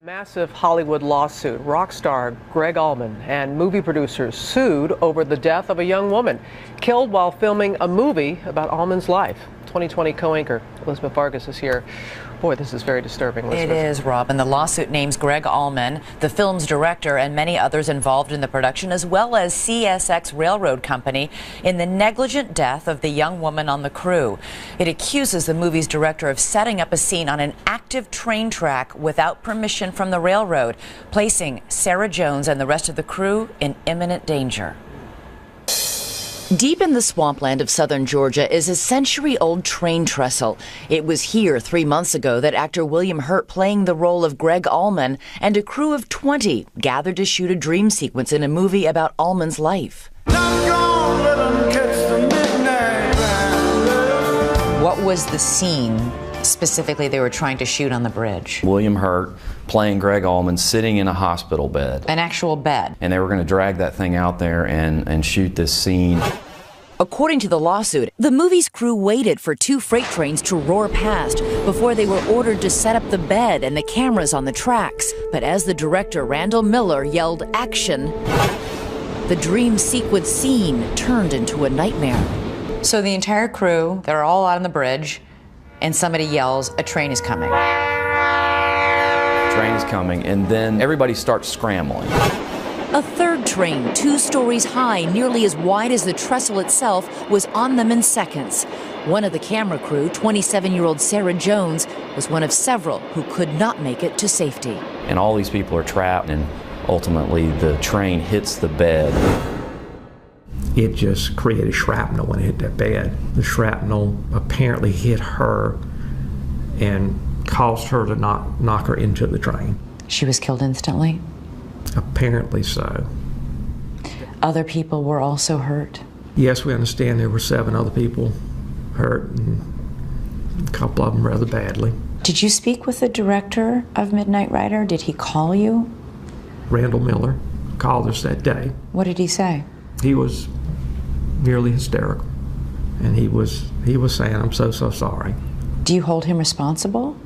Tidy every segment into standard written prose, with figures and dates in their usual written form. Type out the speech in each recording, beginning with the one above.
Massive Hollywood lawsuit. Rock star Greg Allman and movie producers sued over the death of a young woman killed while filming a movie about Allman's life. 2020 co-anchor Elizabeth Vargas is here. Boy, this is very disturbing, Elizabeth. It is, Rob, and the lawsuit names Greg Allman, the film's director, and many others involved in the production, as well as CSX Railroad Company, in the negligent death of the young woman on the crew. It accuses the movie's director of setting up a scene on an active train track without permission from the railroad, placing Sarah Jones and the rest of the crew in imminent danger. Deep in the swampland of southern Georgia is a century-old train trestle. It was here 3 months ago that actor William Hurt, playing the role of Greg Allman, and a crew of 20 gathered to shoot a dream sequence in a movie about Allman's life. What was the scene specifically they were trying to shoot on the bridge? William Hurt playing Greg Allman sitting in a hospital bed. An actual bed. And they were going to drag that thing out there and shoot this scene. According to the lawsuit, the movie's crew waited for 2 freight trains to roar past before they were ordered to set up the bed and the cameras on the tracks. But as the director, Randall Miller, yelled action, the dream sequence scene turned into a nightmare. So the entire crew, they're all out on the bridge, and somebody yells, "A train is coming." Train is coming, and then everybody starts scrambling. A third train, 2 stories high, nearly as wide as the trestle itself, was on them in seconds. One of the camera crew, 27-year-old Sarah Jones, was one of several who could not make it to safety. And all these people are trapped, and ultimately the train hits the bed. It just created shrapnel when it hit that bed. The shrapnel apparently hit her and caused her to knock her into the train. She was killed instantly? Apparently so. Other people were also hurt? Yes, we understand there were 7 other people hurt, and a couple of them rather badly. Did you speak with the director of Midnight Rider? Did he call you? Randall Miller called us that day. What did he say? He was nearly hysterical, and he was saying, "I'm so sorry." Do you hold him responsible?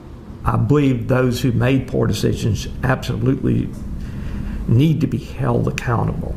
I believe those who made poor decisions absolutely need to be held accountable.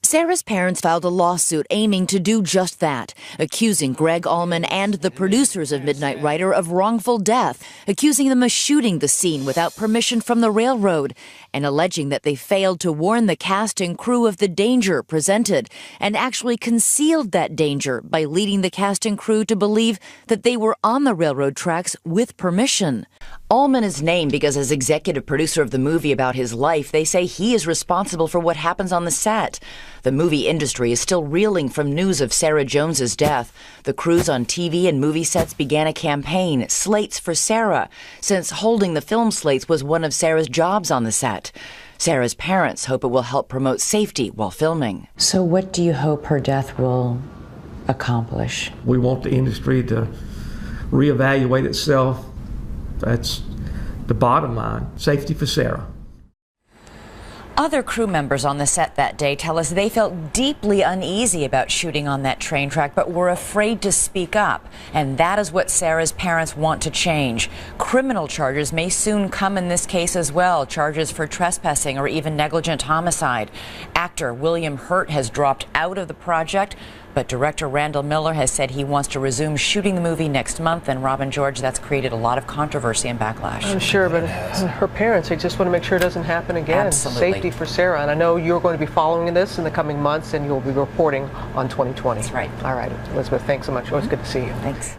Sarah's parents filed a lawsuit aiming to do just that, accusing Greg Allman and the producers of Midnight Rider of wrongful death, accusing them of shooting the scene without permission from the railroad, and alleging that they failed to warn the cast and crew of the danger presented, and actually concealed that danger by leading the cast and crew to believe that they were on the railroad tracks with permission. Allman is named because as executive producer of the movie about his life, they say he is responsible for what happens on the set. The movie industry is still reeling from news of Sarah Jones's death. The crews on TV and movie sets began a campaign, Slates for Sarah, since holding the film slates was one of Sarah's jobs on the set. Sarah's parents hope it will help promote safety while filming. So what do you hope her death will accomplish? We want the industry to reevaluate itself. That's the bottom line. Safety for Sarah. Other crew members on the set that day tell us they felt deeply uneasy about shooting on that train track, but were afraid to speak up. And that is what Sarah's parents want to change. Criminal charges may soon come in this case as well, charges for trespassing or even negligent homicide. Actor William Hurt has dropped out of the project, but director Randall Miller has said he wants to resume shooting the movie next month. And Robin George, that's created a lot of controversy and backlash. I'm sure, but her parents, they just want to make sure it doesn't happen again. Absolutely. Safety for Sarah. And I know you're going to be following this in the coming months, and you'll be reporting on 2020. That's right. All right, Elizabeth, thanks so much. Always good to see you. Thanks.